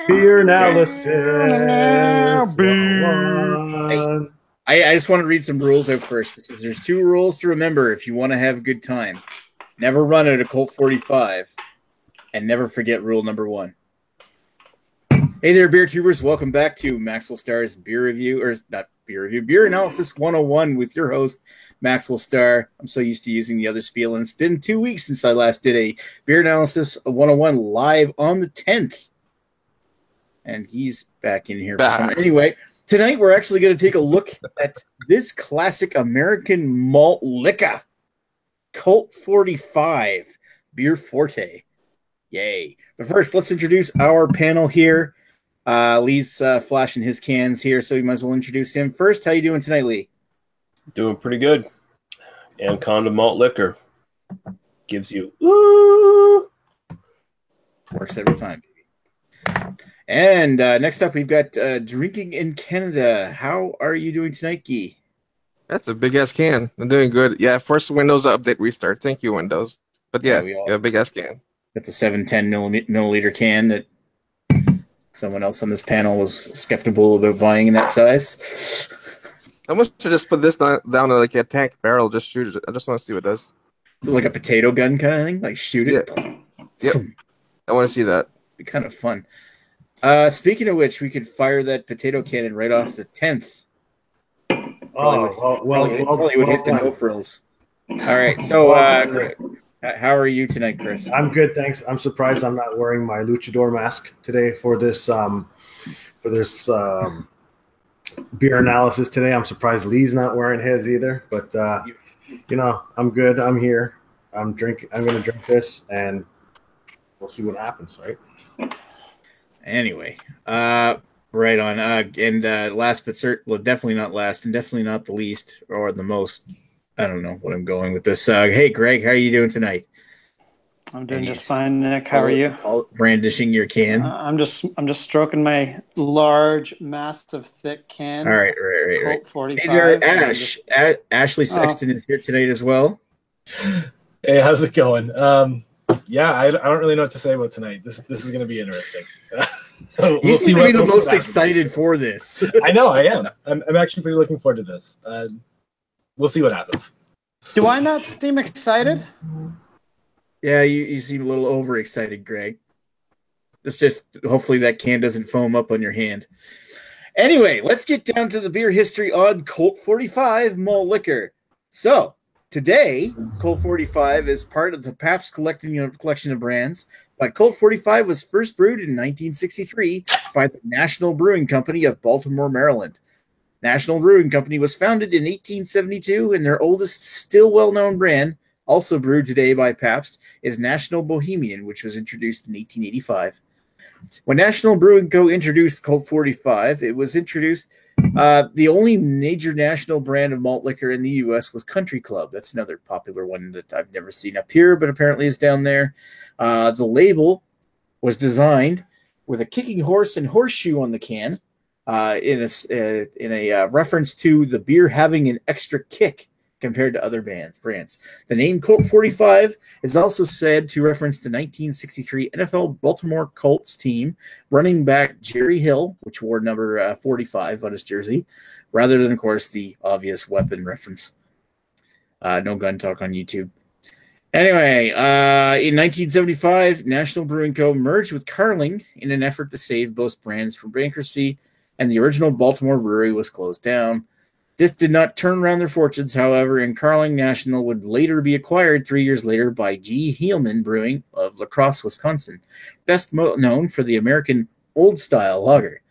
Beer analysis. I just want to read some rules out first. There's 2 rules to remember if you want to have a good time. Never run out of Colt 45, and never forget rule number 1. Hey there, beer tubers. Welcome back to Maxwell Star's Beer Review, or not Beer Review, Beer Analysis 101 with your host, Maxwell Star. I'm so used to using the other spiel, and it's been 2 weeks since I last did a Beer Analysis 101 live on the 10th. And he's back in here for some. Anyway, tonight we're actually going to take a look at this classic American malt liquor, Colt 45 Beer Forte. Yay. But first, let's introduce our panel here. Lee's flashing his cans here, so we might as well introduce him first. How you doing tonight, Lee? Doing pretty good. Anaconda malt liquor gives you woo. Works every time. And next up, we've got Drinking in Canada. How are you doing tonight, Guy? That's a big-ass can. I'm doing good. Yeah, first Windows update restart. Thank you, Windows. But yeah, big-ass can. That's a 710 milliliter can that someone else on this panel was skeptical about buying in that size. I want to just put this down to like a tank barrel, just shoot it. I just want to see what it does. Like a potato gun kind of thing? Like shoot it? Yeah. Yep. I want to see that. Be kind of fun. Speaking of which, we could fire that potato cannon right off the 10th. Probably would hit the no frills. All right, so how are you tonight, Chris? I'm good, thanks. I'm surprised I'm not wearing my luchador mask today for this beer analysis today. I'm surprised Lee's not wearing his either. But I'm good. I'm here. I'm going to drink this, and we'll see what happens, right? Anyway, right on. And last but definitely not last, and definitely not the least or the most. I don't know what I'm going with this. Hey, Greg, how are you doing tonight? I'm doing just fine, Nick. How are you? Brandishing your can. I'm just stroking my large, massive, thick can. All right. Colt 45. Hey there, Ashley Sexton is here tonight as well. Hey, how's it going? I don't really know what to say about tonight. This is going to be interesting. You seem to be the most excited for this. I know, I am. I'm actually pretty looking forward to this. We'll see what happens. Do I not seem excited? Yeah, you seem a little overexcited, Greg. It's just hopefully that can doesn't foam up on your hand. Anyway, let's get down to the beer history on Colt 45 malt liquor. So, today, Colt 45 is part of the Pabst collection of brands, but Colt 45 was first brewed in 1963 by the National Brewing Company of Baltimore, Maryland. National Brewing Company was founded in 1872, and their oldest, still well-known brand, also brewed today by Pabst, is National Bohemian, which was introduced in 1885. When National Brewing Co. introduced Colt 45, it was introduced. The only major national brand of malt liquor in the U.S. was Country Club. That's another popular one that I've never seen up here, but apparently is down there. The label was designed with a kicking horse and horseshoe on the can, in a reference to the beer having an extra kick compared to other brands. The name Colt 45 is also said to reference the 1963 NFL Baltimore Colts team running back Jerry Hill, which wore number 45 on his jersey, rather than, of course, the obvious weapon reference. No gun talk on YouTube. Anyway, in 1975, National Brewing Co. merged with Carling in an effort to save both brands from bankruptcy, and the original Baltimore brewery was closed down. This did not turn around their fortunes, however, and Carling National would later be acquired 3 years later by G. Heilman Brewing of La Crosse, Wisconsin, best known for the American Old Style lager,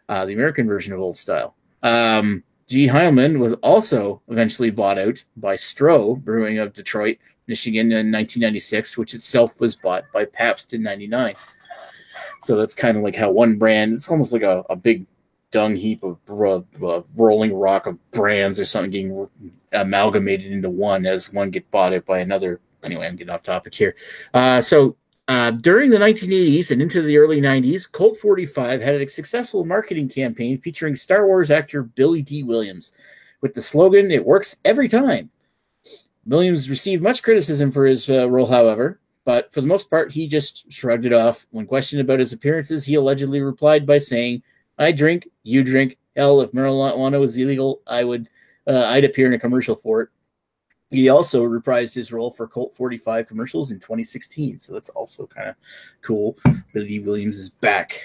the American version of Old Style. G. Heilman was also eventually bought out by Stroh Brewing of Detroit, Michigan in 1996, which itself was bought by Pabst in 1999. So that's kind of like how one brand, it's almost like a big dung heap of rolling rock of brands or something getting amalgamated into one as one get bought out by another. Anyway, I'm getting off topic here. During the 1980s and into the early 90s, Colt 45 had a successful marketing campaign featuring Star Wars actor Billy D. Williams with the slogan, "It works every time." Williams received much criticism for his role, however. but for the most part, he just shrugged it off. When questioned about his appearances, he allegedly replied by saying, "I drink, you drink. Hell, if marijuana was illegal, I'd appear in a commercial for it." He also reprised his role for Colt 45 commercials in 2016, so that's also kind of cool. Billy Williams is back.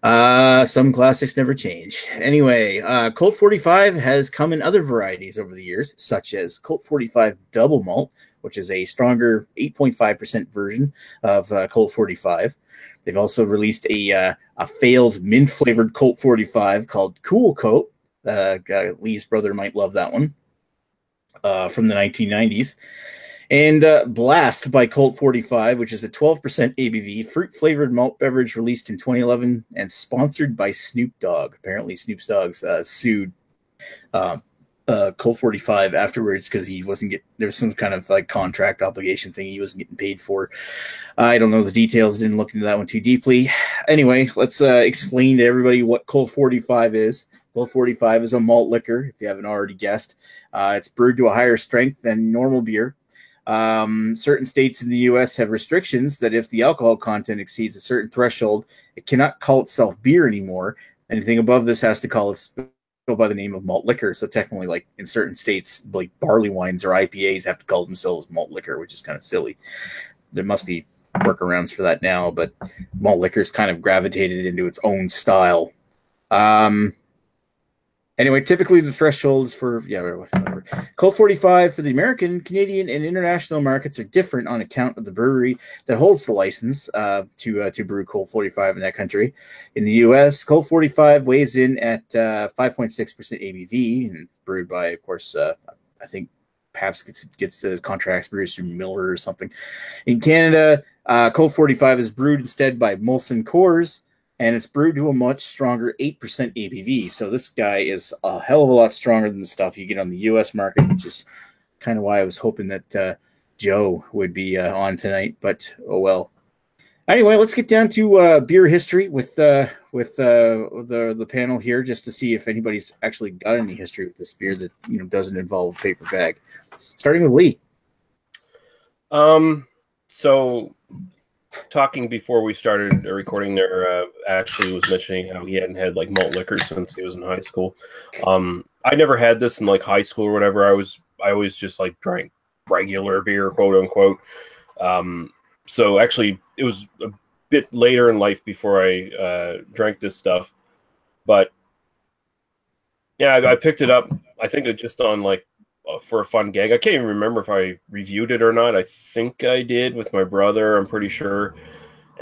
Some classics never change. Anyway, Colt 45 has come in other varieties over the years, such as Colt 45 Double Malt, which is a stronger 8.5% version of Colt 45. They've also released a failed mint-flavored Colt 45 called Cool Coat. Lee's brother might love that one. From the 1990s. And Blast by Colt 45, which is a 12% ABV fruit-flavored malt beverage released in 2011 and sponsored by Snoop Dogg. Apparently, Snoop Dogg sued Colt 45 afterwards because he wasn't getting, there was some kind of like contract obligation thing he wasn't getting paid for. I don't know the details, didn't look into that one too deeply. Anyway, let's explain to everybody what Colt 45 is. Colt 45 is a malt liquor, if you haven't already guessed. It's brewed to a higher strength than normal beer. Certain states in the U.S. have restrictions that if the alcohol content exceeds a certain threshold, it cannot call itself beer anymore. Anything above this has to go by the name of malt liquor. So technically, like in certain states, like barley wines or IPAs have to call themselves malt liquor, which is kind of silly. There must be workarounds for that now, but malt liquor's kind of gravitated into its own style. Anyway, typically the threshold is for, whatever. Colt 45 for the American, Canadian, and international markets are different on account of the brewery that holds the license to brew Colt 45 in that country. In the U.S., Colt 45 weighs in at 5.6% ABV and brewed by, of course, I think Pabst gets the contracts produced through Miller or something. In Canada, Colt 45 is brewed instead by Molson Coors, and it's brewed to a much stronger 8% ABV. So this guy is a hell of a lot stronger than the stuff you get on the U.S. market, which is kind of why I was hoping that Joe would be on tonight. But oh well. Anyway, let's get down to beer history with the panel here, just to see if anybody's actually got any history with this beer that doesn't involve a paper bag. Starting with Lee. So. Talking before we started recording there, Ashley was mentioning how he hadn't had like malt liquor since he was in high school. I never had this in like high school or whatever. I always just like drank regular beer, quote unquote. So actually, it was a bit later in life before I drank this stuff. But yeah, I picked it up. I think it just on like for a fun gag. I can't even remember if I reviewed it or not. I think I did with my brother, I'm pretty sure.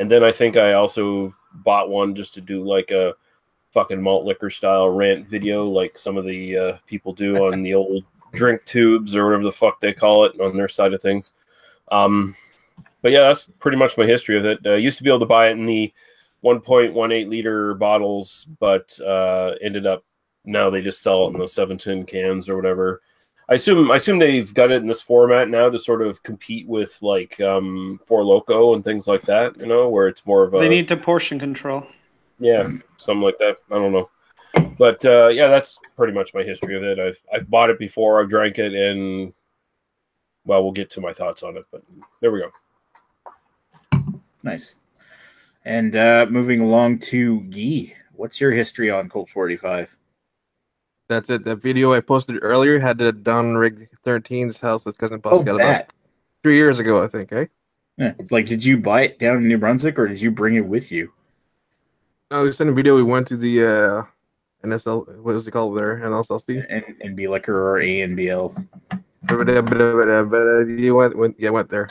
And then I think I also bought one just to do like a fucking malt liquor style rant video like some of the people do on the old drink tubes or whatever the fuck they call it on their side of things. But yeah, that's pretty much my history of it. I used to be able to buy it in the 1.18 liter bottles, but ended up now they just sell it in those 7-tin cans or whatever. I assume they've got it in this format now to sort of compete with like Four Loko and things like that, where it's more of a... They need to portion control. Yeah, something like that. I don't know. But yeah, that's pretty much my history of it. I've bought it before, I've drank it, and well, we'll get to my thoughts on it, but there we go. Nice. And moving along to Guy, what's your history on Colt 45? That's it. The video I posted earlier had the Don Rig 13's house with Cousin Pascal about 3 years ago, I think, eh? Yeah. Like, did you buy it down in New Brunswick, or did you bring it with you? No, we sent a video. We went to the NSL, what is it called there? NSLC? NB Liquor or ANBL. But you went there.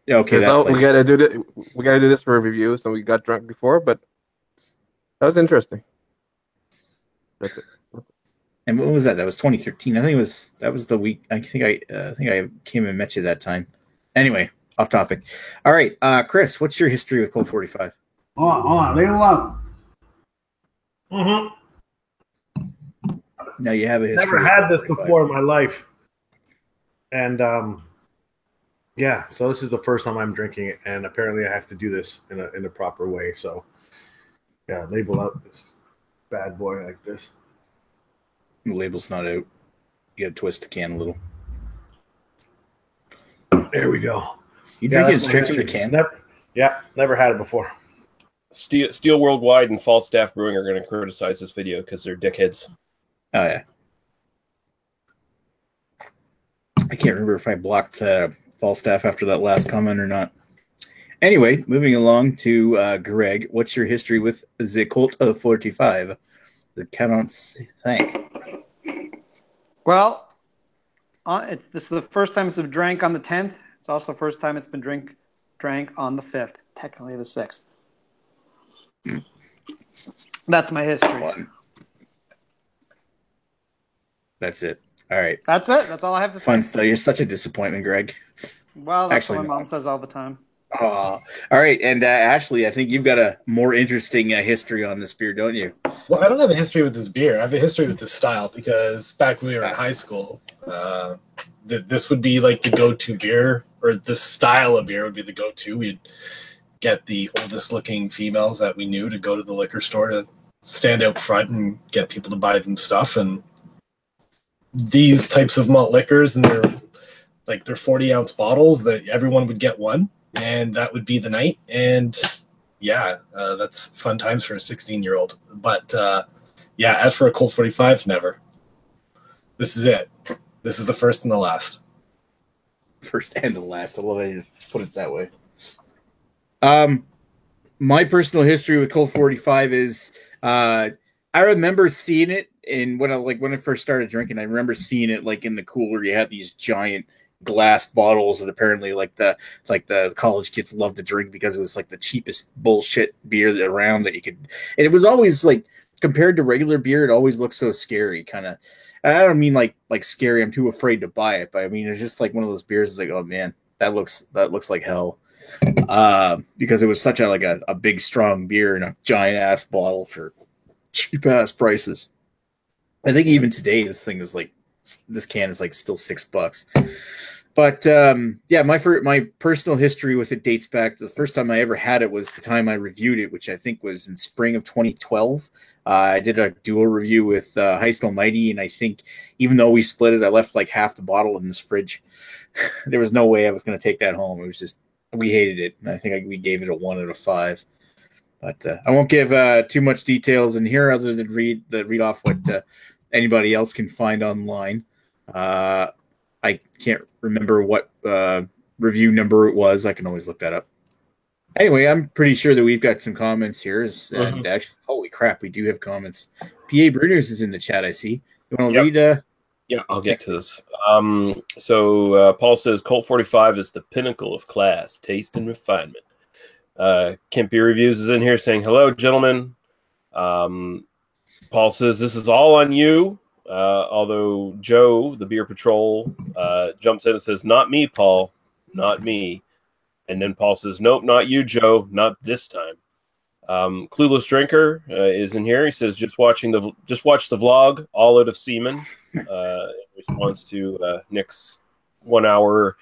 Yeah, okay. So we gotta do this for a review. So we got drunk before, but that was interesting. That's it. And what was that? That was 2013. I think that was the week. I think I came and met you that time. Anyway, off topic. All right, Chris, what's your history with Colt 45? Hold on, leave it alone. Mm-hmm. Now you have a history. Never had this before in my life, and yeah. So this is the first time I'm drinking it, and apparently I have to do this in a proper way. So yeah, label out this bad boy like this. The label's not out. You gotta twist the can a little. There we go. You drinking it that's my straight from the history. can? Never had it before. Steel Worldwide and Falstaff Brewing are going to criticize this video because they're dickheads. Oh yeah. I can't remember if I blocked Falstaff after that last comment or not. Anyway, moving along to Greg. What's your history with the Colt 45? The cannot thank. Well, this is the first time it's been drank on the 10th. It's also the first time it's been drank on the 5th, technically the 6th. That's my history. That's it. All right. That's it. That's all I have to say. Fun stuff. You're such a disappointment, Greg. Well, that's Actually, what my no. mom says all the time. All right. And Ashley, I think you've got a more interesting history on this beer, don't you? Well, I don't have a history with this beer. I have a history with this style because back when we were in high school, this would be like the go-to beer, or this style of beer would be the go-to. We'd get the oldest looking females that we knew to go to the liquor store to stand out front and get people to buy them stuff. And these types of malt liquors, and they're 40-ounce bottles that everyone would get one, and that would be the night. And yeah, that's fun times for a 16-year-old. But yeah, as for a Colt 45, never. This is it. This is the first and the last. First and the last. I love how you put it that way. My personal history with Colt 45 is I remember seeing it when I first started drinking. I remember seeing it like in the cooler. You had these giant glass bottles that apparently the college kids loved to drink because it was like the cheapest bullshit beer around that you could. And it was always like, compared to regular beer, it always looked so scary. Kind of. I don't mean like scary. I'm too afraid to buy it, but I mean it's just like one of those beers. It's like, oh man, that looks like hell. Because it was such a big strong beer in a giant ass bottle for cheap ass prices. I think even today this can is like still $6. But yeah, my personal history with it dates back to the first time I ever had it was the time I reviewed it, which I think was in spring of 2012. I did a dual review with Heist Almighty, and I think even though we split it, I left like half the bottle in this fridge. There was no way I was going to take that home. It was just, we hated it. I think we gave it a 1 out of 5. But I won't give too much details in here other than read off what anybody else can find online. I can't remember what review number it was. I can always look that up. Anyway, I'm pretty sure that we've got some comments here. And actually, holy crap, we do have comments. P.A. Bruners is in the chat, I see. You want to read? Yeah, I'll get to this. So Paul says Colt 45 is the pinnacle of class, taste, and refinement. Kemp Beer Reviews is in here saying, hello, gentlemen. Paul says, this is all on you. Although Joe, the Beer Patrol, jumps in and says, not me, Paul, not me. And then Paul says, nope, not you, Joe, not this time. Clueless Drinker is in here. He says, just watch the vlog, All Out of Seaman, in response to Nick's 1 hour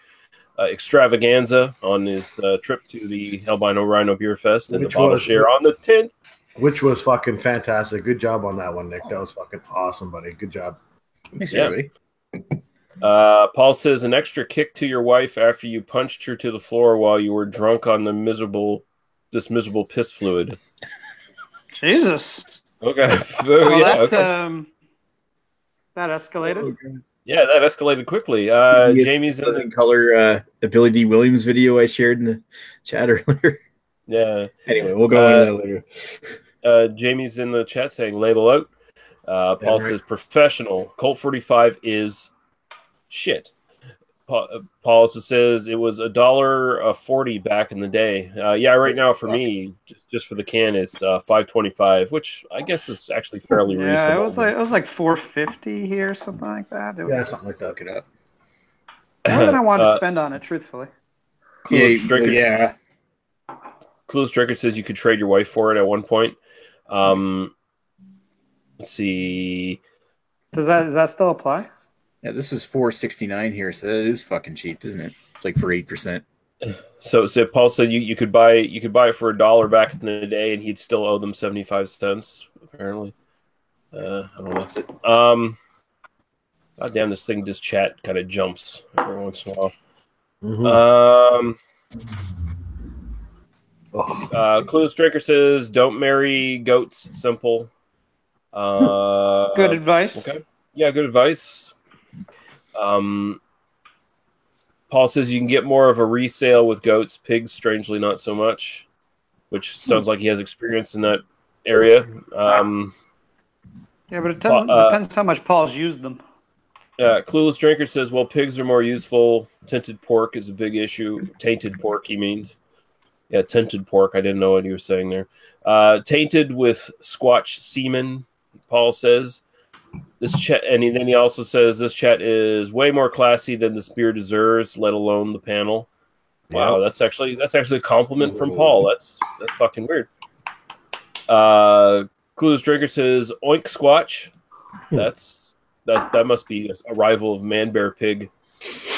extravaganza on his trip to the Albino Rhino Beer Fest and the bottle share on the 10th. Which was fucking fantastic. Good job on that one, Nick. That was fucking awesome, buddy. Good job. Thanks, everybody. Paul says, an extra kick to your wife after you punched her to the floor while you were drunk on this miserable piss fluid. Jesus. Okay. Well, Okay. That escalated. Yeah, that escalated quickly. Jamie's in the color Billy D. Williams video I shared in the chat earlier. Yeah. Anyway, we'll go into that later. Jamie's in the chat saying label out. Paul says professional. Colt 45 is shit. Paul also says it was $1.40 back in the day. Yeah, right now for me, just for the can, it's $5.25, which I guess is actually fairly reasonable. Yeah, it was like $4.50 here, something like that. It was something like that. Look it up. more than I wanted to spend on it, truthfully. Clueless Drinker says you could trade your wife for it at one point. Let's see. Does that still apply? Yeah, this is $4.69 here, so that is fucking cheap, isn't it? It's like for 8%. So Paul said you could buy it for $1 back in the day, and he'd still owe them 75 cents. Apparently, I don't know. God damn, this thing, this chat kind of jumps every once in a while. Oh, Clueless Drinker says, "Don't marry goats." Simple. Good advice. Okay. Yeah, good advice. Paul says you can get more of a resale with goats. Pigs, strangely, not so much. Which sounds like he has experience in that area. Yeah, but it depends how much Paul's used them. Clueless Drinker says, well, pigs are more useful. Tinted pork is a big issue. Tainted pork, he means. Yeah, tinted pork. I didn't know what he was saying there. Tainted with Squatch semen, Paul says. This chat, and then he also says this chat is way more classy than this beer deserves, let alone the panel. Wow, that's actually a compliment from Paul. That's fucking weird. Clueless Drinker says, oink Squatch. That must be a rival of Man Bear Pig.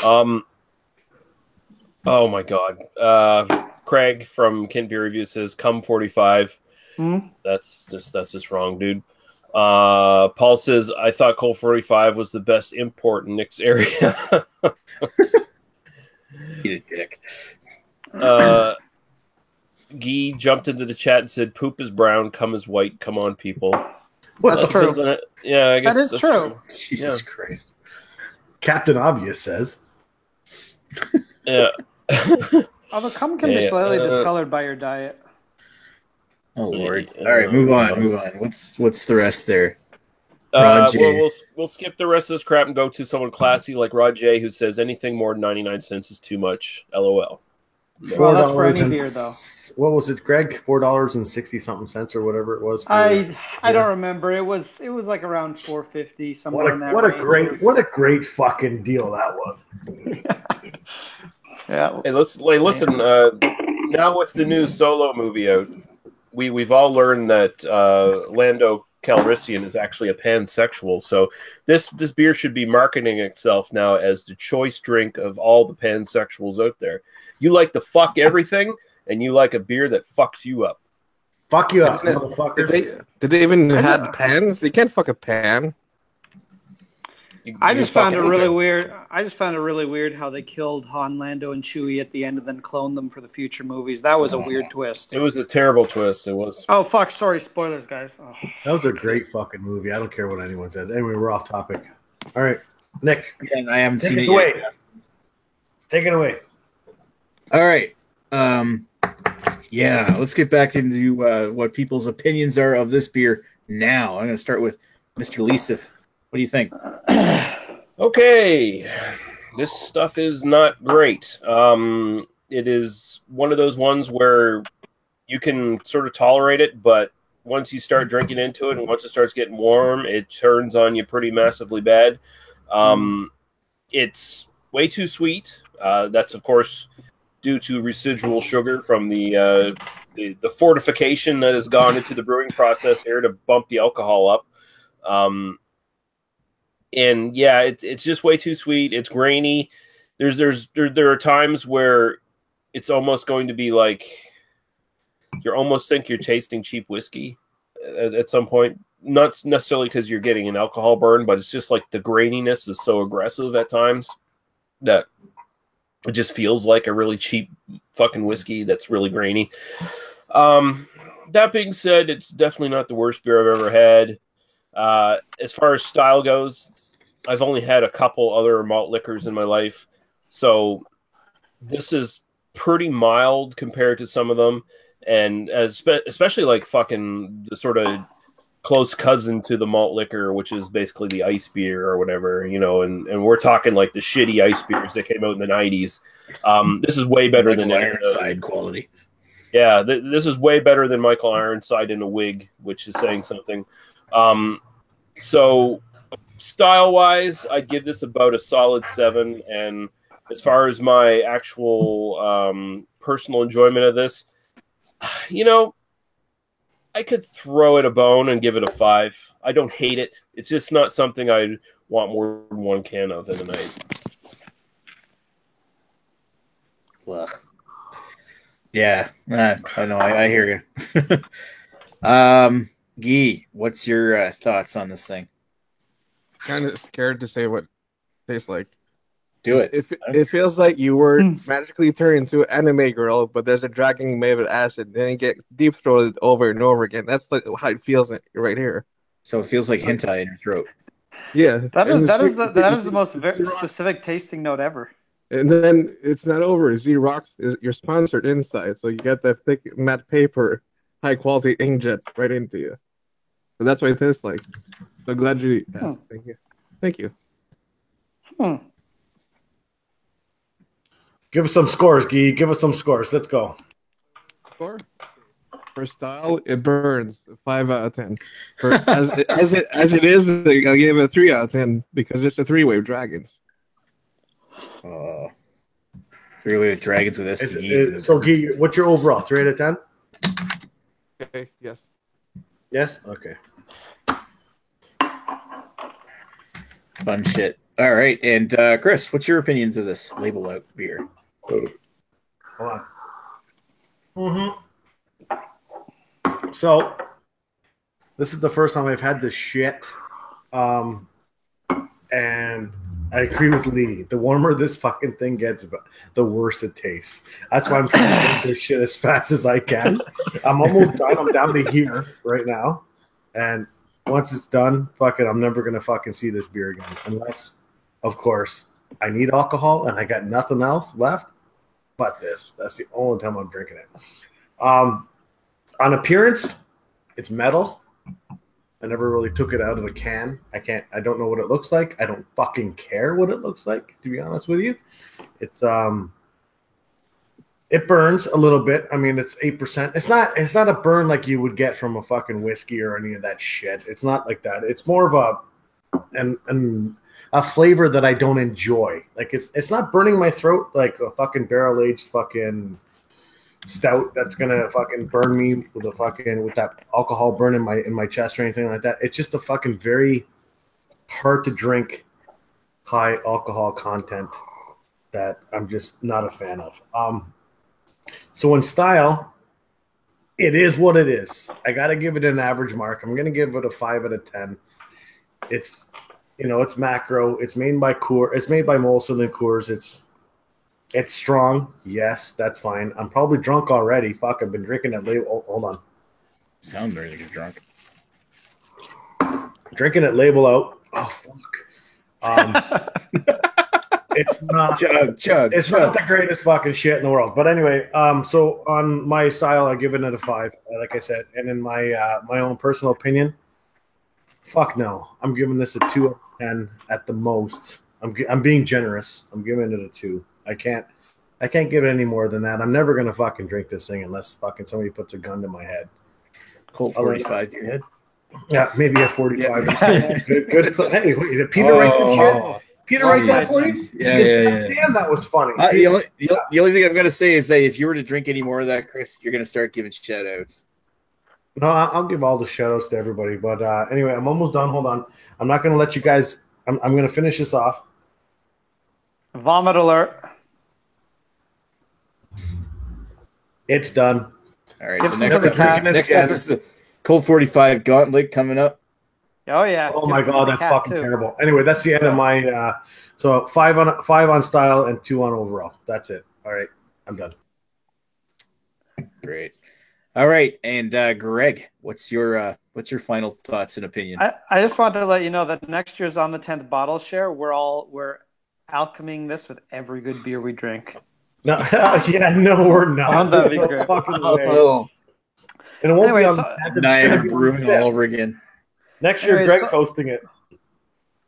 Oh my god. Craig from Kent Beer Review says, "Come 45." That's just wrong, dude. Paul says, "I thought Colt 45 was the best import in Nick's area." Eat a dick. Guy jumped into the chat and said, "Poop is brown, cum is white. Come on, people." That's true. Yeah, I guess that is that's true. Jesus Christ. Captain Obvious says. Yeah. Although cum can be slightly discolored by your diet. Oh Lord! All right, move on. What's the rest there? We'll skip the rest of this crap and go to someone classy like Rod J, who says anything more than 99 cents is too much. LOL. Well, that's for any beer, though. What was it, Greg? $4.60 something cents or whatever it was. I don't remember. It was like around $4.50 somewhere in that range. What a great fucking deal that was. Yeah. Hey, listen. Now with the new Solo movie out, we've all learned that Lando Calrissian is actually a pansexual. So this beer should be marketing itself now as the choice drink of all the pansexuals out there. You like to fuck everything, and you like a beer that fucks you up. Fuck you up, motherfuckers. Did they even had pans? You can't fuck a pan. I just found it really weird. I just found it really weird how they killed Han, Lando, and Chewie at the end, and then cloned them for the future movies. That was a weird twist. It was a terrible twist. It was. Oh fuck! Sorry, spoilers, guys. Oh. That was a great fucking movie. I don't care what anyone says. Anyway, we're off topic. All right, Nick. Yeah, I haven't seen it yet. Take it away. All right. Yeah, let's get back into what people's opinions are of this beer now. I'm going to start with Mr. Leasif. What do you think? Okay. This stuff is not great. It is one of those ones where you can sort of tolerate it, but once you start drinking into it and once it starts getting warm, it turns on you pretty massively bad. It's way too sweet. That's, of course, due to residual sugar from the fortification that has gone into the brewing process here to bump the alcohol up. And yeah, it's just way too sweet. It's grainy. There are times where it's almost going to be like you almost think you're tasting cheap whiskey at some point. Not necessarily because you're getting an alcohol burn, but it's just like the graininess is so aggressive at times that it just feels like a really cheap fucking whiskey that's really grainy. That being said, it's definitely not the worst beer I've ever had. As far as style goes, I've only had a couple other malt liquors in my life, so this is pretty mild compared to some of them, and especially like fucking the sort of close cousin to the malt liquor, which is basically the ice beer or whatever, and we're talking like the shitty ice beers that came out in the 90s. This is way better than Ironside quality. Yeah, this is way better than Michael Ironside in a wig, which is saying something. So style-wise, I'd give this about a solid 7. And as far as my actual personal enjoyment of this, I could throw it a bone and give it a 5. I don't hate it. It's just not something I'd want more than one can of in a night. Ugh. Yeah, I know. I hear you. Guy, what's your thoughts on this thing? Kind of scared to say what it tastes like. Do it. It feels like you were magically turned into an anime girl, but there's a dragon made with acid, then you get deep throated over and over again. That's like how it feels right here. So it feels like hentai in your throat. Yeah, That is the most specific tasting note ever. And then it's not over. Xerox you're sponsored inside, so you get that thick matte paper, high quality inkjet right into you. So that's what it tastes like. So glad you asked. Thank you. Thank you. Give us some scores, Guy. Give us some scores. Let's go. Score? For style, it burns 5 out of 10. As it is, I'll give it a 3 out of 10 because it's a 3-wave dragons. Three-wave dragons with STDs. So, Guy, what's your overall? 3 out of 10? Okay. Yes. Yes. Okay. Fun shit. All right, and Chris, what's your opinions of this label out beer? Hold on. So, this is the first time I've had this shit, and I agree with Lee. The warmer this fucking thing gets, the worse it tastes. That's why I'm trying to get this shit as fast as I can. I'm almost done. I'm down to here right now, and once it's done, fuck it, I'm never gonna fucking see this beer again, unless, of course, I need alcohol and I got nothing else left but this. That's the only time I'm drinking it. On appearance, it's metal. I never really took it out of the can. I don't know what it looks like. I don't fucking care what it looks like, to be honest with you. It's it burns a little bit. I mean, it's 8%. It's not a burn like you would get from a fucking whiskey or any of that shit. It's not like that. It's more of a flavor that I don't enjoy. Like it's not burning my throat like a fucking barrel aged fucking stout that's gonna fucking burn me with that alcohol burn in my chest or anything like that. It's just a fucking very hard to drink, high alcohol content that I'm just not a fan of. So in style, it is what it is. I gotta give it an average mark. I'm gonna give it a 5 out of 10. It's it's macro. It's made by Coors. It's made by Molson and Coors. It's strong. Yes, that's fine. I'm probably drunk already. Fuck, I've been drinking that label. Oh, hold on. Sound very drunk. Drinking it label out. Oh fuck. It's not chug. It's not the greatest fucking shit in the world. But anyway, so on my style, I give it a 5, like I said, and in my my own personal opinion, fuck no. I'm giving this a 2 out of 10 at the most. I'm being generous. I'm giving it a 2. I can't give it any more than that. I'm never gonna fucking drink this thing unless fucking somebody puts a gun to my head. Colt 45 to your head. Yeah, maybe a 45. Yeah. Good. Hey, did Peter write that shit? Peter write that for you? Yeah. Damn, that was funny. The only thing I'm gonna say is that if you were to drink any more of that, Chris, you're gonna start giving shout outs. No, I'll give all the shout outs to everybody. But anyway, I'm almost done. Hold on. I'm not gonna let you guys. I'm gonna finish this off. Vomit alert. It's done. All right, so next up is the Colt 45 Gauntlet coming up. Oh yeah. Oh my god, that's fucking terrible. Anyway, that's the end of my so 5 on style and 2 on overall. That's it. All right, I'm done. Great. All right, and Greg, what's your final thoughts and opinion? I just wanted to let you know that next year's On the 10th bottle share, we're alchemying this with every good beer we drink. No, yeah, no, we're not. That'd be great. And it won't be on Niagara Brewing all over again. Next year, Greg's hosting it.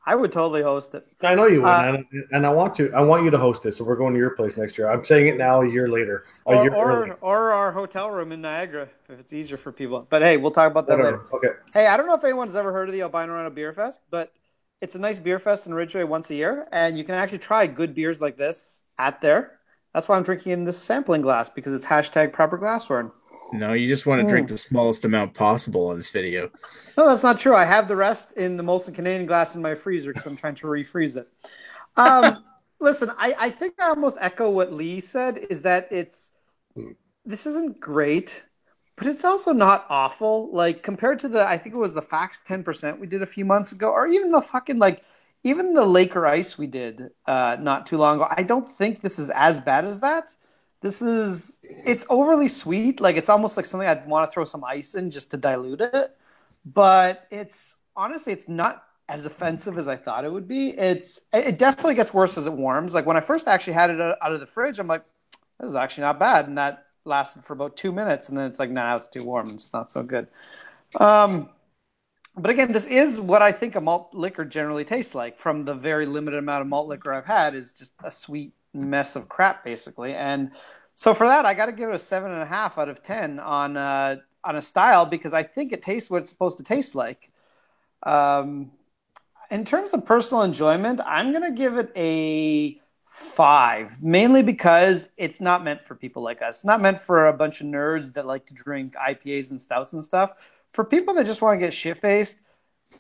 I would totally host it. I know you would, and I want to. I want you to host it, so we're going to your place next year. I'm saying it now a year later. Or our hotel room in Niagara, if it's easier for people. But hey, we'll talk about that later. Okay. Hey, I don't know if anyone's ever heard of the Albino Rhino Beer Fest, but it's a nice beer fest in Ridgeway once a year, and you can actually try good beers like this at there. That's why I'm drinking in this sampling glass, because it's #proper glassware. No, you just want to drink the smallest amount possible on this video. No, that's not true. I have the rest in the Molson Canadian glass in my freezer because I'm trying to refreeze it. Listen, I think I almost echo what Lee said, is that this isn't great, but it's also not awful. Like, compared to I think it was the Fax 10% we did a few months ago, or even the fucking, even the Laker Ice we did not too long ago, I don't think this is as bad as that. It's overly sweet. Like, it's almost like something I'd want to throw some ice in just to dilute it. But it's not as offensive as I thought it would be. It definitely gets worse as it warms. Like, when I first actually had it out of the fridge, I'm like, this is actually not bad. And that lasted for about 2 minutes. And then it's like, nah, it's too warm. It's not so good. But again, this is what I think a malt liquor generally tastes like. From the very limited amount of malt liquor I've had, is just a sweet mess of crap, basically. And so for that, I got to give it a 7.5 out of 10 on a style, because I think it tastes what it's supposed to taste like. In terms of personal enjoyment, I'm going to give it a 5, mainly because it's not meant for people like us. It's not meant for a bunch of nerds that like to drink IPAs and stouts and stuff. For people that just want to get shit-faced,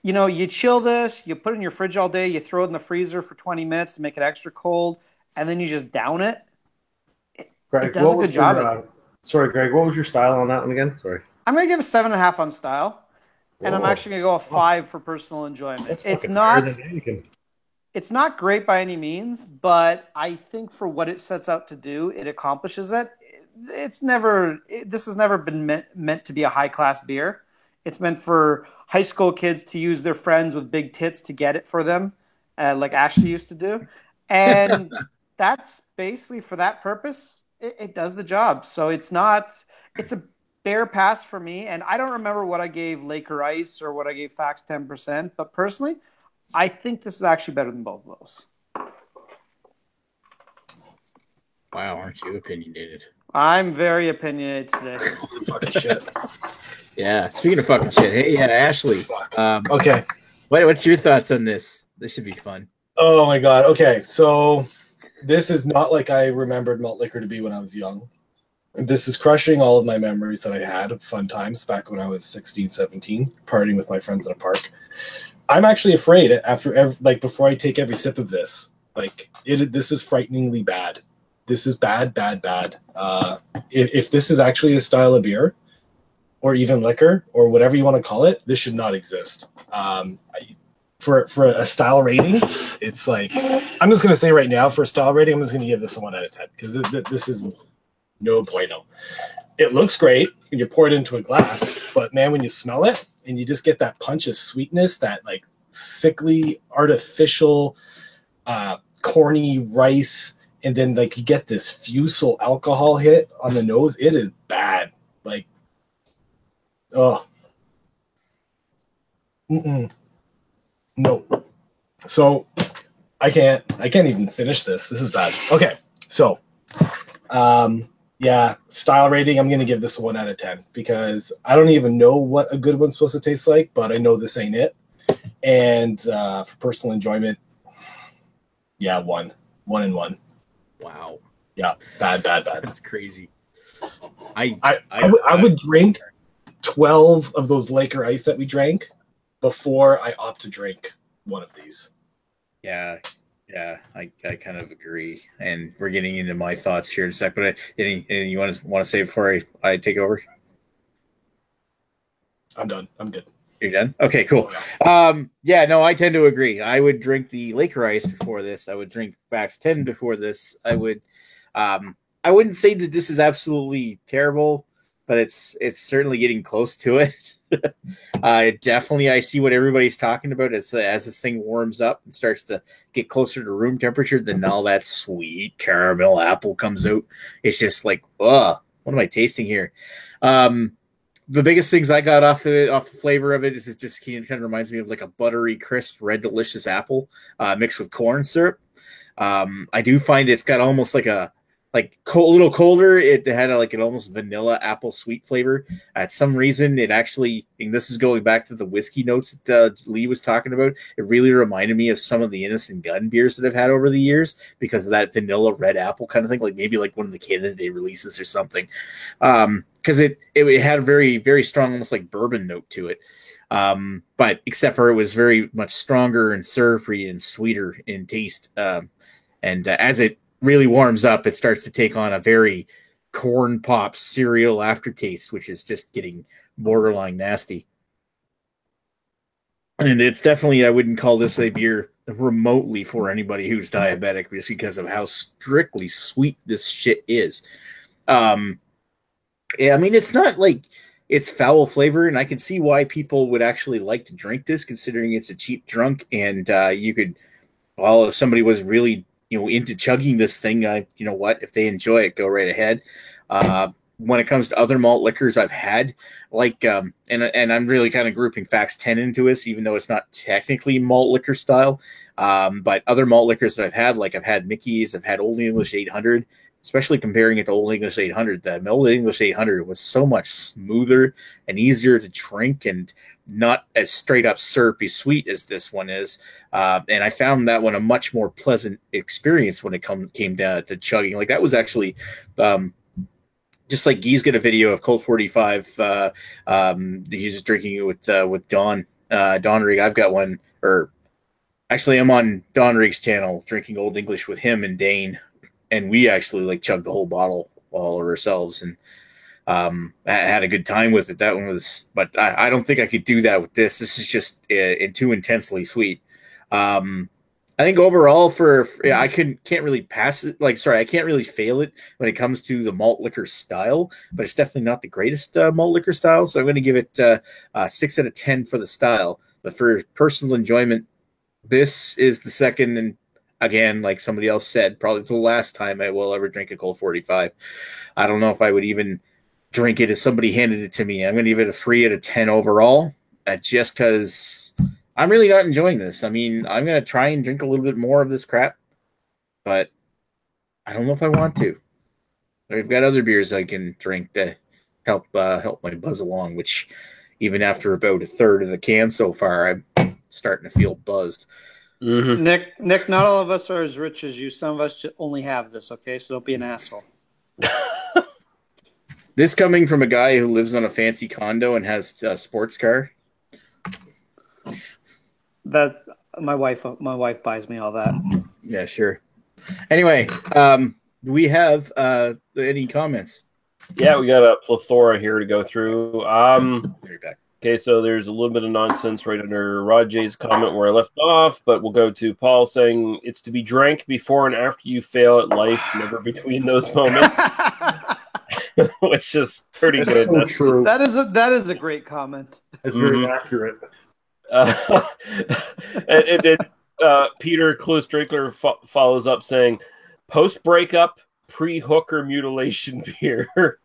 you chill this, you put it in your fridge all day, you throw it in the freezer for 20 minutes to make it extra cold, and then you just down it. Greg, it does a good job. Sorry, Greg, what was your style on that one again? Sorry. I'm going to give it 7.5 on style, and I'm actually going to go a 5 for personal enjoyment. It's not great by any means, but I think for what it sets out to do, it accomplishes it. This has never been meant to be a high-class beer. It's meant for high school kids to use their friends with big tits to get it for them, like Ashley used to do. And that's basically, for that purpose, it does the job. So it's a bare pass for me. And I don't remember what I gave Laker Ice or what I gave Fax 10%. But personally, I think this is actually better than both of those. Wow, aren't you opinionated? I'm very opinionated today. Fucking shit. Yeah, speaking of fucking shit, hey, Ashley. Okay. What's your thoughts on this? This should be fun. Oh my god. Okay, so this is not like I remembered malt liquor to be when I was young. This is crushing all of my memories that I had of fun times back when I was 16, 17, partying with my friends in a park. I'm actually afraid before I take every sip of this, this is frighteningly bad. This is bad. If this is actually a style of beer, or even liquor, or whatever you want to call it, this should not exist. For a style rating, it's like, I'm just going to say right now, for a style rating, I'm just going to give this a 1 out of 10, because this is no bueno. It looks great when you pour it into a glass, but man, when you smell it, and you just get that punch of sweetness, that like sickly, artificial, corny rice, and then like you get this fusel alcohol hit on the nose, it is bad. Like, oh. No. So I can't even finish this. This is bad. Okay. So yeah, style rating, I'm gonna give this a 1 out of 10, because I don't even know what a good one's supposed to taste like, but I know this ain't it. And for personal enjoyment, yeah, 1 and 1. Wow. Yeah, bad. That's crazy. I would drink 12 of those Laker Ice that we drank before I opt to drink one of these. Yeah, I kind of agree. And we're getting into my thoughts here in a sec. But anything you want to say before I take over? I'm done. I'm good. You're done? Okay, cool. Yeah, no, I tend to agree. I would drink the Laker Ice before this. I would drink Fax 10 before this. I wouldn't say that this is absolutely terrible, but it's certainly getting close to it. Definitely, I see what everybody's talking about. As this thing warms up and starts to get closer to room temperature, then all that sweet caramel apple comes out. It's just like, what am I tasting here? The biggest things I got off the flavor of it is it just kind of reminds me of like a buttery, crisp, red, delicious apple mixed with corn syrup. I do find it's got almost like a little colder. It had an almost vanilla apple sweet flavor. At some reason, it actually, and this is going back to the whiskey notes that Lee was talking about, it really reminded me of some of the Innocent Gun beers that I've had over the years because of that vanilla red apple kind of thing, like maybe like one of the Canada Day releases or something. Because it had a very, very strong, almost like bourbon note to it. But except for it was very much stronger and syrupy and sweeter in taste. And as it really warms up, it starts to take on a very corn pop cereal aftertaste, which is just getting borderline nasty. And it's definitely, I wouldn't call this a beer remotely for anybody who's diabetic, just because of how strictly sweet this shit is. Yeah, I mean, it's not like it's foul flavor, and I can see why people would actually like to drink this, considering it's a cheap drunk, and you could, well, if somebody was really, into chugging this thing, you know what, if they enjoy it, go right ahead. When it comes to other malt liquors I've had, like, and I'm really kind of grouping Fax 10 into this, even though it's not technically malt liquor style, but other malt liquors that I've had, like I've had Mickey's, I've had Old English 800, especially comparing it to Old English 800. The Old English 800 was so much smoother and easier to drink and not as straight up syrupy sweet as this one is. And I found that one a much more pleasant experience when it came down to chugging. Like that was actually, just like Guy's got a video of Colt 45. He's just drinking it with Don Rig. I've got one, or actually I'm on Don Rig's channel drinking Old English with him and Dane. And we actually like chugged the whole bottle all ourselves, and had a good time with it. That one was, but I don't think I could do that with this. This is just too intensely sweet. I think overall, I can't really pass it. I can't really fail it when it comes to the malt liquor style, but it's definitely not the greatest malt liquor style. So I'm going to give it 6 out of 10 for the style. But for personal enjoyment, this is the second and. Again, like somebody else said, probably the last time I will ever drink a Colt 45. I don't know if I would even drink it if somebody handed it to me. I'm going to give it a 3 out of 10 overall, just because I'm really not enjoying this. I mean, I'm going to try and drink a little bit more of this crap, but I don't know if I want to. I've got other beers I can drink to help my buzz along, which even after about a third of the can so far, I'm starting to feel buzzed. Mm-hmm. Nick, not all of us are as rich as you. Some of us only have this, okay? So don't be an asshole. This coming from a guy who lives on a fancy condo and has a sports car. That my wife buys me all that. Yeah, sure. Anyway, do we have any comments? Yeah, we got a plethora here to go through. Very back. Okay, so there's a little bit of nonsense right under Rod J's comment where I left off, but we'll go to Paul saying it's to be drank before and after you fail at life, never between those moments, which is pretty good. So true. That is a great comment. It's very accurate. And Peter Klustrickler follows up saying, post-breakup, pre-hooker mutilation beer.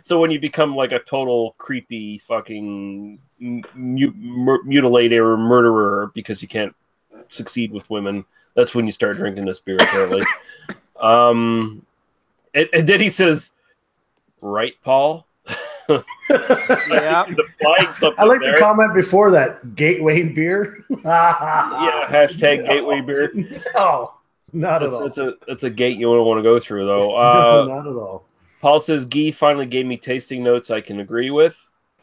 So when you become like a total creepy fucking mutilator or murderer because you can't succeed with women, that's when you start drinking this beer, apparently. And then he says, right, Paul? Yeah. I like the comment before that. Gateway beer? Yeah, hashtag gateway beer. No, not at all. It's a gate you don't want to go through, though. No, not at all. Paul says, Guy finally gave me tasting notes I can agree with.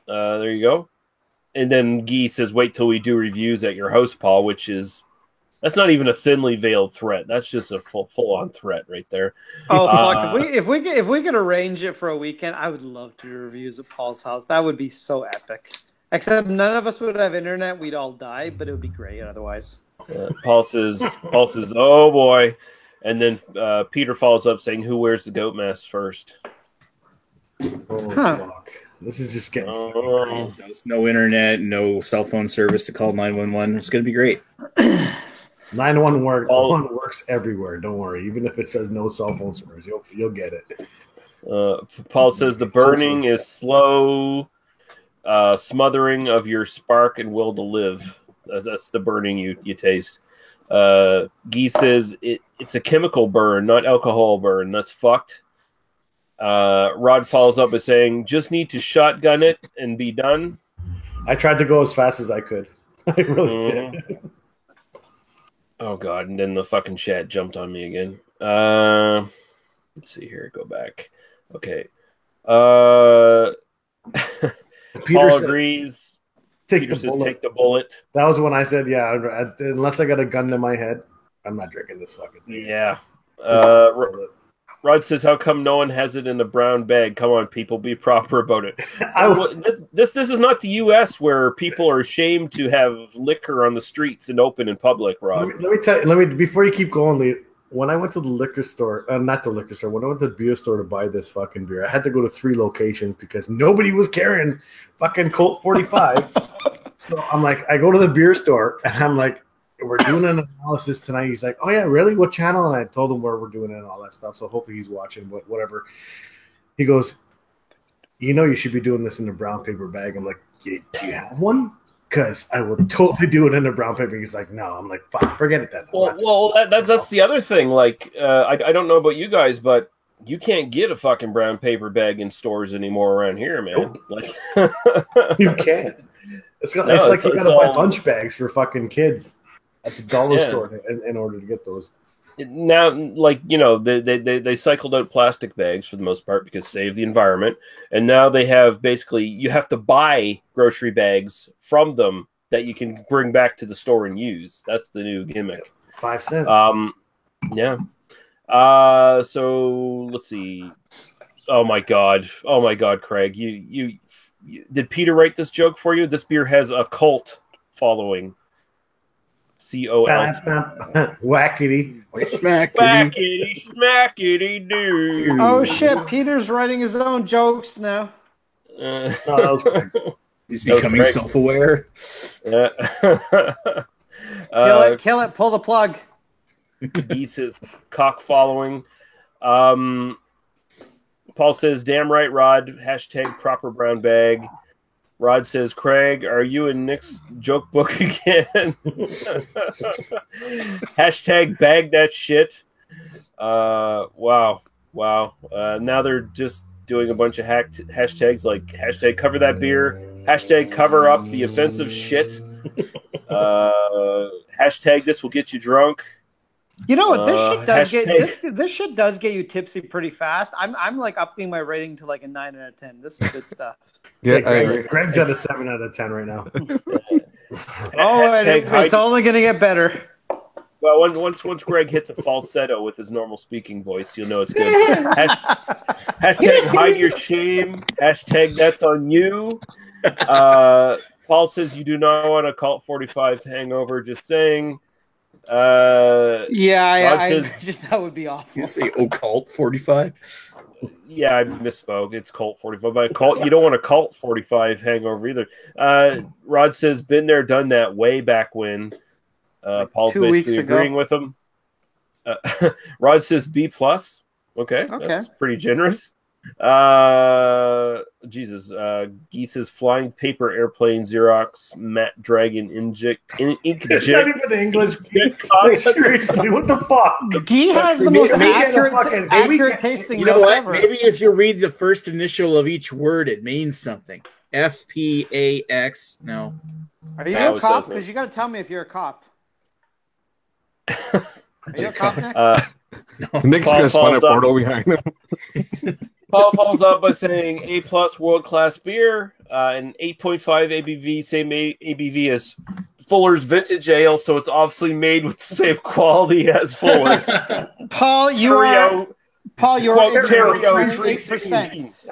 There you go. And then Guy says, wait till we do reviews at your house, Paul, which is, that's not even a thinly veiled threat. That's just a full-on threat right there. Oh, fuck. If we could arrange it for a weekend, I would love to do reviews at Paul's house. That would be so epic. Except none of us would have internet. We'd all die, but it would be great otherwise. Paul says, oh, boy. And then Peter follows up saying, who wears the goat mask first? Oh, fuck. This is just getting crazy. No internet, no cell phone service to call 911. It's going to be great. 911 works everywhere. Don't worry. Even if it says no cell phone service, you'll get it. Paul says the burning is slow smothering of your spark and will to live. That's the burning you taste. Guy says it's a chemical burn, not alcohol burn. That's fucked. Rod follows up by saying, just need to shotgun it and be done. I tried to go as fast as I could. I really did. Oh, God. And then the fucking chat jumped on me again. Let's see here. Go back. Okay. Paul agrees. Peter says, take the bullet. That was when I said, yeah, unless I got a gun to my head, I'm not drinking this fucking thing. Yeah. Rod says, "How come no one has it in a brown bag? Come on, people, be proper about it." This is not the U.S. where people are ashamed to have liquor on the streets and open in public. Rod, let me tell you. Let me before you keep going, Lee. When I went to the liquor store, not the liquor store, when I went to the beer store to buy this fucking beer, I had to go to 3 locations because nobody was carrying fucking Colt 45. So I'm like, I go to the beer store and I'm like, we're doing an analysis tonight. He's like, oh yeah, really? What channel? And I told him where we're doing it and all that stuff. So hopefully he's watching, but whatever. He goes, you should be doing this in a brown paper bag. I'm like, do you have one? Because I will totally do it in a brown paper. He's like, no. I'm like, fine, forget it then. Well, that's the other thing. Like, I don't know about you guys, but you can't get a fucking brown paper bag in stores anymore around here, man. Nope. Like, you can't. It's like you got to buy lunch bags for fucking kids at the dollar store in order to get those. Now, like, they cycled out plastic bags for the most part because save the environment, and now they have basically you have to buy grocery bags from them that you can bring back to the store and use. That's the new gimmick. 5 cents. Yeah. So let's see. Oh my god, Craig, you did Peter write this joke for you? This beer has a cult following. COLT. Whackity. Whackity, smackity, doo. Oh shit! Peter's writing his own jokes now. No, that was great. He's becoming self-aware. Kill it! Pull the plug. Geese is cock following. Paul says, "Damn right, Rod." # proper brown bag. Rod says, "Craig, are you in Nick's joke book again?" # bag that shit. Wow. Now they're just doing a bunch of hashtags like # cover that beer, # cover up the offensive shit, # this will get you drunk. You know what? This shit does get you tipsy pretty fast. I'm like upping my rating to like a 9 out of 10. This is good stuff. Yeah, Greg's at a 7 out of 10 right now. It's only going to get better. Well, once Greg hits a falsetto with his normal speaking voice, you'll know it's good. # hide your shame. # that's on you. Paul says you do not want a Colt 45 hangover. Just saying. I just that would be awful. You say Colt 45? Yeah, I misspoke. It's Colt 45, but you don't want a Colt 45 hangover either. Rod says, "Been there, done that." Way back when. Paul's basically agreeing with him. Rod says B+. Okay, that's pretty generous. Jesus. Geese's flying paper airplane Xerox matte dragon ink It's not even English. Seriously, what the fuck? Gee has the most accurate tasting. You know what? Ever. Maybe if you read the first initial of each word, it means something. FPAX. No. Are you a cop? Because you got to tell me if you're a cop. Are you a cop, Nick? No. Nick's going to spawn a portal behind him. Paul follows up by saying A+ world-class beer, and 8.5 ABV, same ABV as Fuller's Vintage Ale, so it's obviously made with the same quality as Fuller's. Paul, you're ignorant. It's only 8%. It's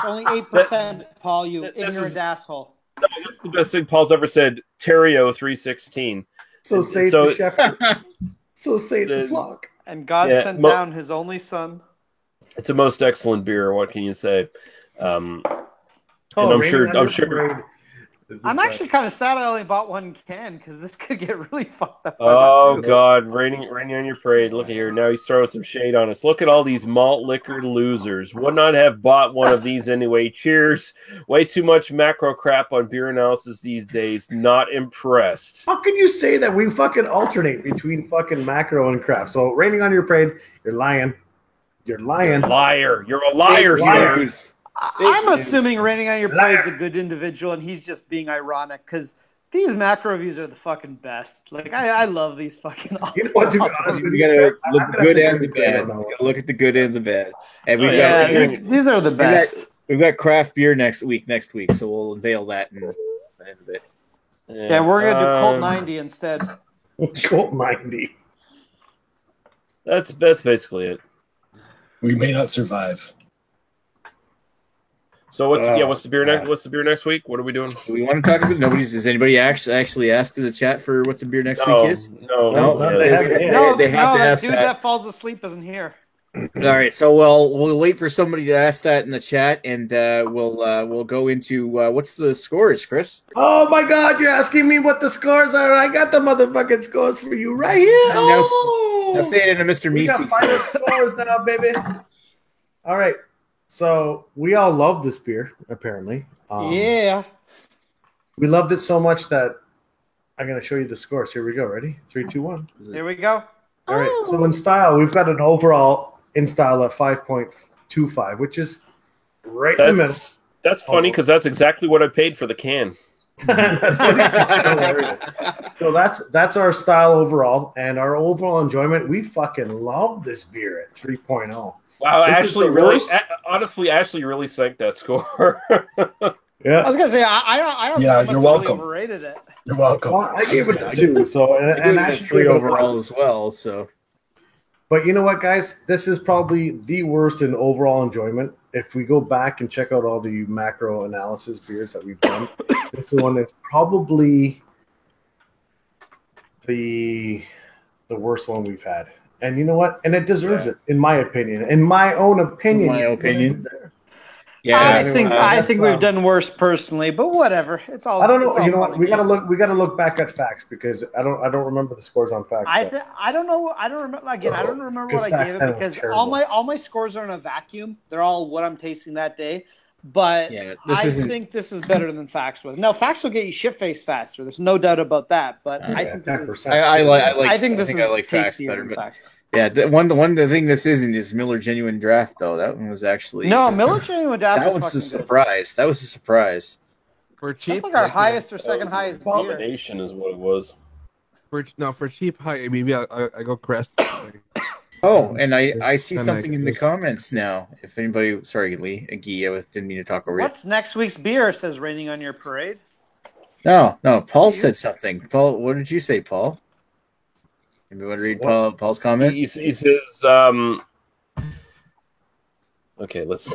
only 8%, Paul, you ignorant asshole. No, this is the best thing Paul's ever said. Terrio 316. So say the shepherd. So say the flock. And God sent down his only son. It's a most excellent beer. What can you say? And I'm sure. I'm actually kind of sad I only bought one can because this could get really fucked up. Oh God, raining on your parade. Look at here. Now he's throwing some shade on us. Look at all these malt liquor losers. Would not have bought one of these anyway. Cheers. Way too much macro crap on beer analysis these days. Not impressed. How can you say that? We fucking alternate between fucking macro and craft. So raining on your parade, you're lying. You're lying. Liar. You're a liar, sir. I'm assuming Raining on Your Parade is a good individual, and he's just being ironic because these macro reviews are the fucking best. Like I love these fucking. You know what? To be honest, you gotta look good and the bad. You gotta look at the good and the bad. And these are the best. We've got craft beer next week, so we'll unveil that in a bit. Yeah, we're gonna do Colt 90 instead. Colt 90. That's basically it. We may not survive. So what's the beer next? What's the beer next week? What are we doing? Do we want to talk about? Does anybody actually asked in the chat for what the beer next week is? No. They have to that ask dude that falls asleep isn't here. All right, so we'll wait for somebody to ask that in the chat, and we'll go into what's the scores, Chris? Oh my God, you're asking me what the scores are? I got the motherfucking scores for you right here. Now say it in a Mr. We Meese. got final scores now, baby. All right, so we all love this beer, apparently. Yeah. We loved it so much that I'm going to show you the scores. Here we go. Ready? 3, 2, 1. Here we go. All right. So in style, we've got an overall in style at 5.25, which is right in the middle. That's funny because that's exactly what I paid for the can. That's hilarious. So that's our style overall, and our overall enjoyment. We fucking love this beer at 3.0. Wow, This is Ashley the really, worst. honestly, Ashley really sank that score. I Yeah. was gonna say I Yeah, must you're have welcome. Really overrated it. You're welcome. Well, I gave it a 2. So I and gave it a Ashley 3 gave it a overall as well. So But you know what, guys? This is probably the worst in overall enjoyment. If we go back and check out all the macro analysis beers that we've done, this is one that's probably the worst one we've had. And you know what? And it deserves it, in my opinion. In my own opinion. yeah, I think we've done worse personally, but whatever. It's all. I don't it's know. all You know fun what? and games. We gotta look back at facts because I don't remember the scores on facts. but- I don't know. I don't remember. Again, I don't remember what Because I gave Fast 10 it was because terrible. all my scores are in a vacuum. They're all what I'm tasting that day. But Yeah, I think this is better than Fax was. Now Fax will get you shit faced faster. There's no doubt about that. But I think this is. 10%. I think this is I like Fax tastier better, than but Fax. yeah, the thing this isn't is Miller Genuine Draft though. That one was actually No, Miller Genuine Draft that is was a fucking good. surprise. That was a surprise. For cheap, That's like our you know, highest or second highest beer. Abomination is what it was. for cheap high ABV, I go Crest. Oh, and I see Kinda something in the good. comments now. If anybody, sorry, Lee, Guy, I didn't mean to talk over you. What's next week's beer? Says raining on your parade. No, Paul said something. Paul, what did you say, Paul? Anybody want to read Paul's comment? He says, okay, let's.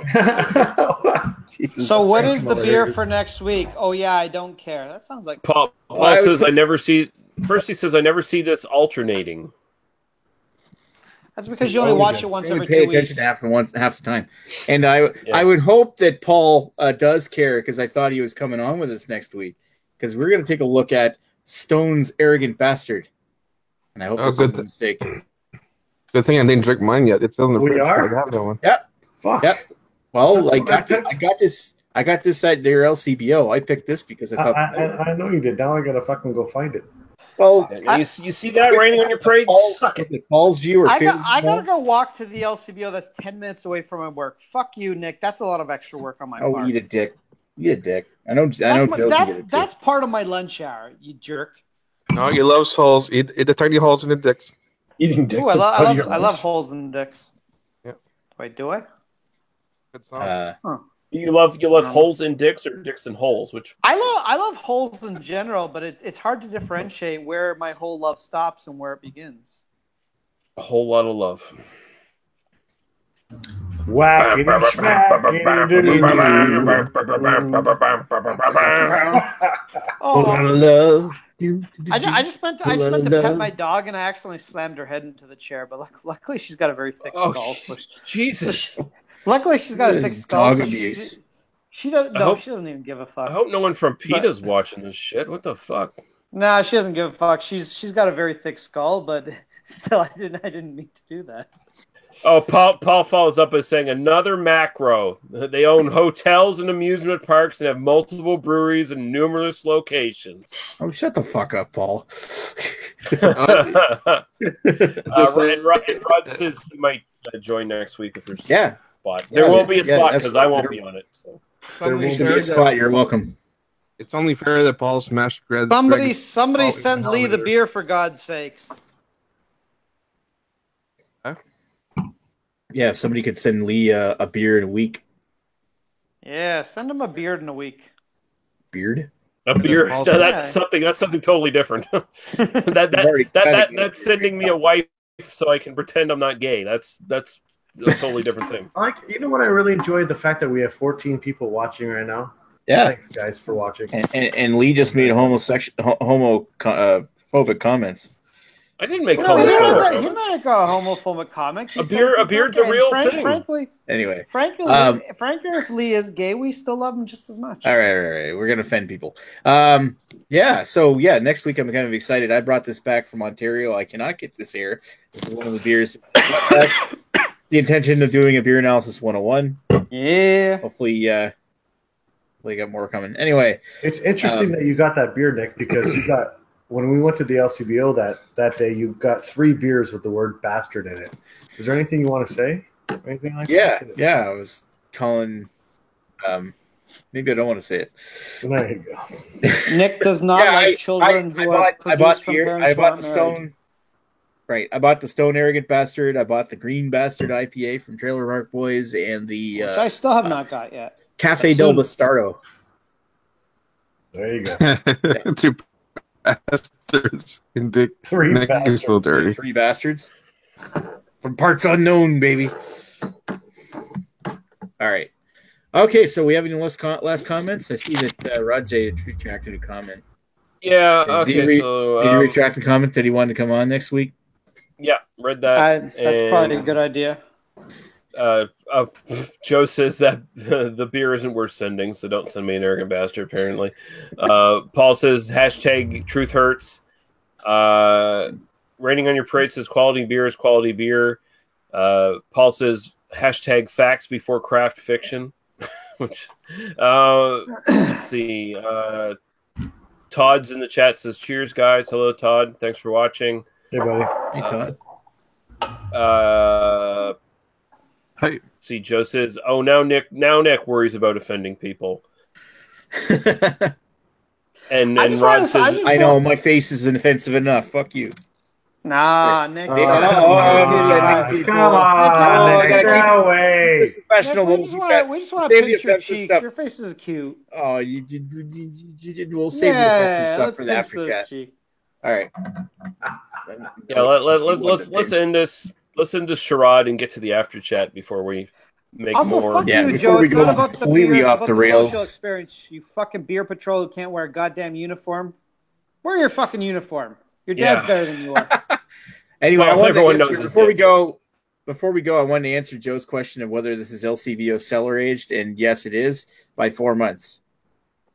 Jesus, So what is the Miller. beer for next week? Oh yeah, I don't care. That sounds like Paul I was says, think- I never see. First, he says, I never see this alternating. that's because you only watch it once I every would pay 2 attention weeks. half the time, and I would hope that Paul does care because I thought he was coming on with us next week because we're going to take a look at Stone's Arrogant Bastard, and I hope Oh, this good. is a mistake. Good thing I didn't drink mine yet. It's on the We fridge. are? I have that one. Fuck. Yep. Well, Is that I what got this at their LCBO. I picked this because I thought. I know you did. Now I gotta fucking go find it. Well, You see that raining on your parade? Suck it. Paul's viewer. I gotta go walk to the LCBO that's 10 minutes away from my work. Fuck you, Nick. That's a lot of extra work on my Oh, part. eat a dick. Eat a dick. I know. That's part of my lunch hour. You jerk. No, he loves holes. Eat the tiny holes in the dicks. Eating dicks. Ooh, is part of your I love life. holes in dicks. Yeah. Wait, do I? Good song. You love holes in dicks or dicks in holes? Which I love holes in general, but it's hard to differentiate where my whole love stops and where it begins. a whole lot of love. Whackity Oh, love. I just meant to pet my dog and I accidentally slammed her head into the chair. But luckily, she's got a very thick Oh, skull. So Jesus! luckily, she's got a thick skull. Dog So abuse. she doesn't. I No, hope- she doesn't even give a I fuck. hope no one from PETA's watching this shit. What the fuck? Nah, she doesn't give a fuck. She's got a very thick skull, but still, I didn't mean to do that. Oh, Paul follows up by saying another macro. They own hotels and amusement parks and have multiple breweries and numerous locations. Oh, shut the fuck up, Paul. And Rod says he might join next week if there's a Yeah. spot. There will be a spot that's- because I won't be on it. So. There will be a spot. You're welcome. It's only fair that Paul smashed Greg. Somebody Oh, send hell Lee the yeah. beer for God's sakes. Yeah, if somebody could send Lee a beer in a week. Yeah, send him a beard in a week. Beard? A beer. Also- That's something totally different. That's sending me a wife so I can pretend I'm not gay. That's a totally different thing. You know what? I really enjoyed the fact that we have 14 people watching right now. Yeah. Thanks, guys, for watching. And Lee just made homophobic comments. I didn't make He homophobic. made a homophobic comment. He A said beard's he's a not gay. real thing. Frankly, Anyway. frankly, if Lee is gay, we still love him just as much. All right. We're going to offend people. Next week I'm kind of excited. I brought this back from Ontario. I cannot get this here. This is one of the beers. The intention of doing a beer analysis 101. Yeah. Hopefully, we got more coming. Anyway. It's interesting that you got that beer, Nick, because you got, when we went to the LCBO that day, you got 3 beers with the word bastard in it. Is there anything you want to say? Anything like that? Yeah. I was calling, maybe I don't want to say it. There you go. Nick does not like children who are produced from parents who aren't married. Right. I bought the Stone Arrogant Bastard. I bought the Green Bastard IPA from Trailer Park Boys and the Which I still have not got yet. Cafe del Bastardo. There you go. 2 bastards. And Dick 3 Nick is bastards. so dirty. 3 bastards. From parts unknown, baby. All right. Okay, so we have any last comments? I see that Rod J retracted a comment. Yeah. Did he retract the comment that he wanted to come on next week? Yeah, read that. That's probably a good idea. Joe says that the beer isn't worth sending, so don't send me an arrogant bastard, apparently. Paul says, #truth hurts. Raining on your parade says quality beer is quality beer. Paul says, #facts before craft fiction. Which, let's see. Todd's in the chat says, cheers, guys. Hello, Todd. Thanks for watching. Hey, buddy. Hey, Todd. Hey. See, Joe says, "Oh, now Nick worries about offending people." And Rod says, "I know my face is offensive enough. Fuck you." Nah, Nick. Come on, Nick. No way. It's professional. Nick, we just want to pinch your cheeks. Your face is cute. Oh, you did. We'll save the offensive stuff for the after chat. All right. Yeah, let's end this. Let's end this charade and get to the after chat before we make also, more. Fuck you, Joe. It's not about the beer, it's about the social experience. You fucking beer patrol who can't wear a goddamn uniform. Wear your fucking uniform. Your dad's better than you are. Anyway, before we go, I wanted to answer Joe's question of whether this is LCBO cellar aged, and yes, it is by 4 months.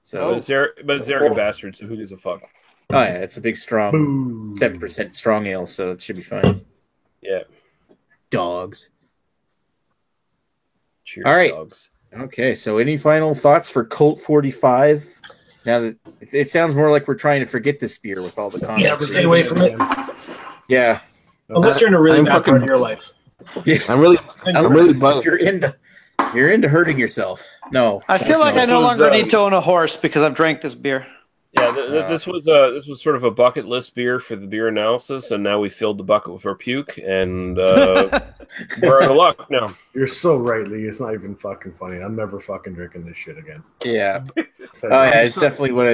So, it's Arrogant Bastard. So who gives a fuck? Oh yeah, it's a big strong 7% strong ale, so it should be fine. Yeah. Dogs. Cheers, all right. Dogs. Okay, so any final thoughts for Colt 45? Now that it sounds more like we're trying to forget this beer with all the comments. Yeah, stay away from it. Yeah. Unless you're in a really bad part of your life. Yeah. I'm really buzzed. You're into hurting yourself. No. I feel like I no longer need to own a horse because I've drank this beer. Yeah, this was sort of a bucket list beer for the beer analysis, and now we filled the bucket with our puke, and we're out of luck now. You're so right, Lee. It's not even fucking funny. I'm never fucking drinking this shit again. Yeah. It's definitely one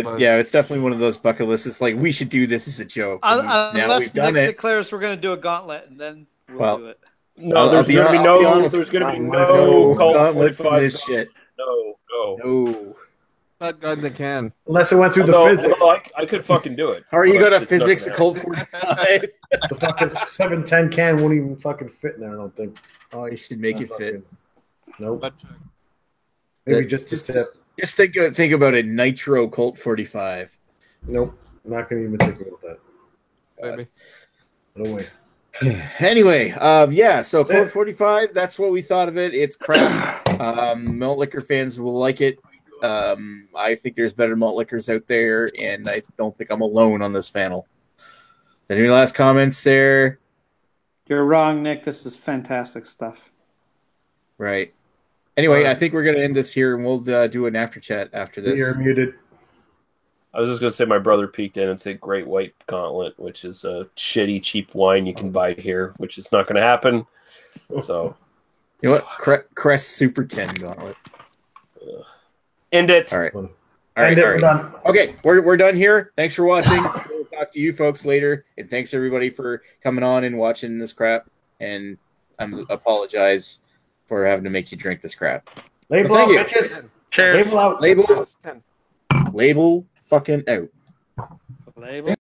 of those bucket lists. It's like we should do this as a joke. Unless we've done Nick it. declares we're going to do a gauntlet, and then we'll do it. No, there's going to be no gauntlets in this shit. No. Not God in the can. Unless it went through the physics. I could fucking do it. How are you going to physics a Colt 45? The fucking 710 can won't even fucking fit in there, I don't think. Oh, you should make it fit. Nope. Maybe just a tip. Just think about a Nitro Colt 45. Nope. I'm not going to even think about that. Maybe. No way. Anyway, so Colt 45, that's what we thought of it. It's crap. Malt liquor fans will like it. I think there's better malt liquors out there, and I don't think I'm alone on this panel. Any last comments there? You're wrong, Nick. This is fantastic stuff. Right. Anyway, I think we're going to end this here, and we'll do an after chat after this. You're muted. I was just going to say my brother peeked in and said Great White Gauntlet, which is a shitty, cheap wine you can buy here, which is not going to happen. So, you know what? Crest Super 10 Gauntlet. End it. All right. We're done. Okay, we're done here. Thanks for watching. We'll talk to you folks later, and thanks everybody for coming on and watching this crap. And I apologize for having to make you drink this crap. Label Well, out, thank you. bitches. Cheers. Label out. Label fucking out. Label.